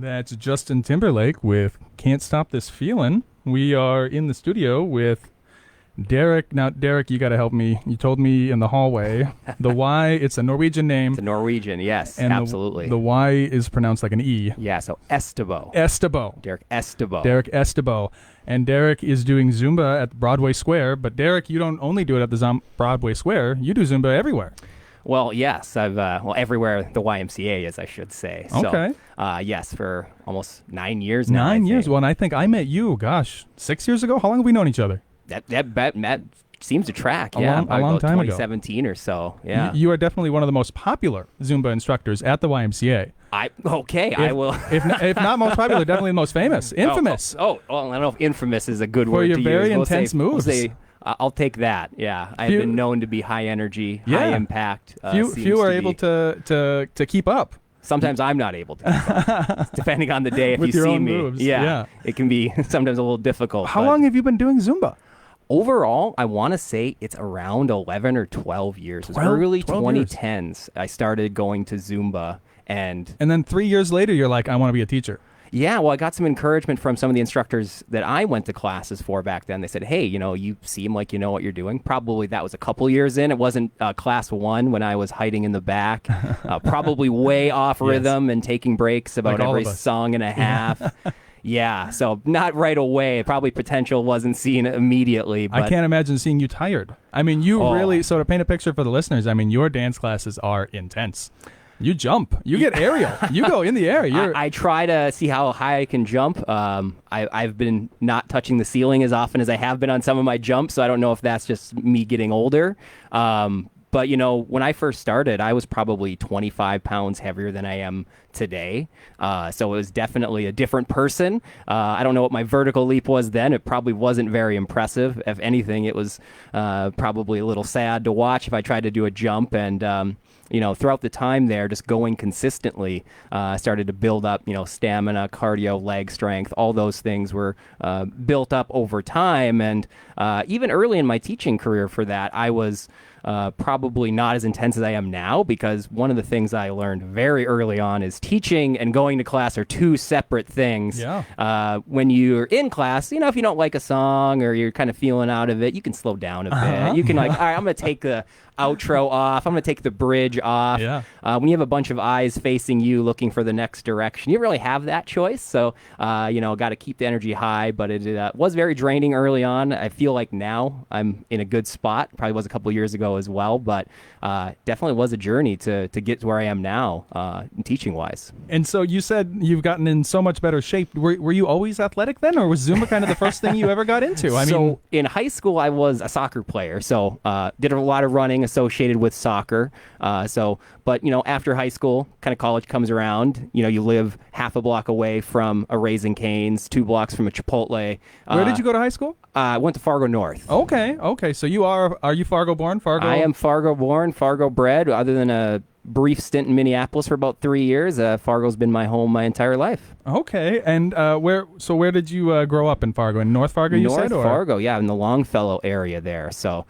That's Justin Timberlake with Can't Stop This Feeling. We are in the studio with Derek. Now, Derek, you got to help me. You told me in the hallway the Y, it's a Norwegian name. It's a Norwegian, yes, and absolutely. The Y is pronounced like an E. Yeah, so Ystebo. Ystebo. Derek Ystebo. Derek Ystebo. And Derek is doing Zumba at Broadway Square. But Derek, you don't only do it at the Broadway Square. You do Zumba everywhere. Well, yes, I've everywhere the YMCA is, I should say. Okay. So, yes, for almost 9 years now. 9 years. Well, and I think I met you, 6 years ago. How long have we known each other? That seems to track. A Yeah, long time ago. 2017 or so. Yeah. You are definitely one of the most popular Zumba instructors at the YMCA. I will. if not most popular, definitely the most famous, infamous. Well, I don't know if infamous is a good For word your to very use. intense moves. We'll say, I'll take that. Yeah, I've been known to be high energy, high impact. Few are able to keep up. Sometimes I'm not able to, depending on the day. If With you your see own me, moves. yeah, it can be sometimes a little difficult. How long have you been doing Zumba? Overall, I want to say it's around 11 or 12 years. It was 12 early 12 2010s. I started going to Zumba, and then 3 years later, you're like, I want to be a teacher. yeah, well, I got some encouragement from some of the instructors that I went to classes for back then. They said, hey, you seem like you know what you're doing. Probably that was a couple years in. It wasn't class 1 when I was hiding in the back, probably way off rhythm and taking breaks about Like every song and a half. Yeah, so not right away. Probably potential wasn't seen immediately. But I can't imagine seeing you tired. I mean, really, so to paint a picture for the listeners, I mean, your dance classes are intense. You jump. You get aerial. You go in the air. I try to see how high I can jump. I've been not touching the ceiling as often as I have been on some of my jumps, so I don't know if that's just me getting older. But, when I first started, I was probably 25 pounds heavier than I am today. So it was definitely a different person. I don't know what my vertical leap was then. It probably wasn't very impressive. If anything, it was probably a little sad to watch if I tried to do a jump. And, throughout the time there, just going consistently, started to build up, stamina, cardio, leg strength. All those things were built up over time. And even early in my teaching career for that, I was probably not as intense as I am now, because one of the things I learned very early on is teaching and going to class are two separate things. Yeah. When you're in class, if you don't like a song or you're kind of feeling out of it, you can slow down a bit. You can all right, I'm going to take the outro off. I'm going to take the bridge off. Yeah. When you have a bunch of eyes facing you looking for the next direction, you don't really have that choice. So, got to keep the energy high, but it was very draining early on. I feel like now I'm in a good spot. Probably was a couple years ago as well, but definitely was a journey to get to where I am now, teaching wise. And so you said you've gotten in so much better shape. Were you always athletic then, or was Zumba kind of the first thing you ever got into? So in high school, I was a soccer player, so did a lot of running associated with soccer. But after high school, kind of college comes around, you live half a block away from a Raising Cane's, 2 blocks from a Chipotle. Where did you go to high school? I went to Fargo North. Okay. So are you Fargo born? I am Fargo born, Fargo bred, other than a brief stint in Minneapolis for about 3 years. Fargo's been my home my entire life. Okay. And where did you grow up in Fargo? In North Fargo, you said? North Fargo, yeah, in the Longfellow area there. So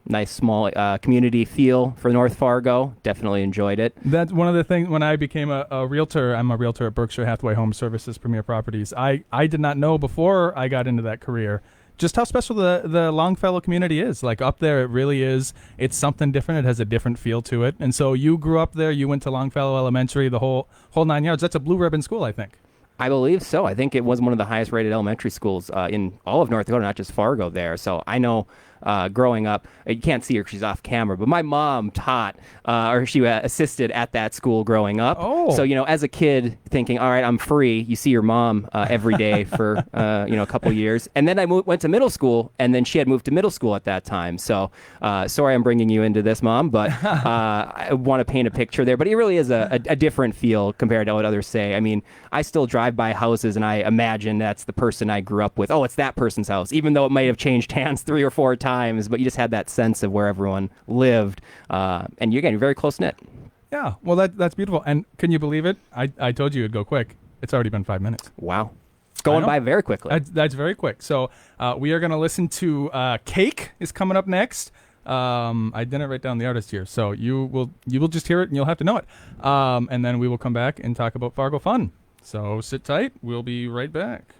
nice small community feel for North Fargo. Definitely enjoyed it. That's one of the things when I became a realtor. I'm a realtor at Berkshire Hathaway Home Services Premier Properties. I did not know before I got into that career just how special the Longfellow community is. Like up there, it really is. It's something different. It has a different feel to it. And so you grew up there. You went to Longfellow Elementary, the whole 9 yards. That's a blue ribbon school, I think. I believe so. I think it was one of the highest rated elementary schools in all of North Dakota, not just Fargo there. So I know growing up, you can't see her, she's off camera, but my mom taught she assisted at that school growing up. So, as a kid thinking, all right, I'm free. You see your mom every day for, a couple years. And then I went to middle school, and then she had moved to middle school at that time. So sorry I'm bringing you into this, Mom, but I want to paint a picture there. But it really is a different feel compared to what others say. I mean, I still drive by houses, and I imagine that's the person I grew up with. Oh, it's that person's house, even though it might have changed hands 3 or 4 times, but you just had that sense of where everyone lived. And you're very close-knit. Yeah, well, that's beautiful. And can you believe it? I told you it'd go quick. It's already been 5 minutes. Wow. Going by very quickly. That's very quick. So we are going to listen to Cake is coming up next. I didn't write down the artist here, so you will just hear it and you'll have to know it. And then we will come back and talk about Fargo Fun. So sit tight. We'll be right back.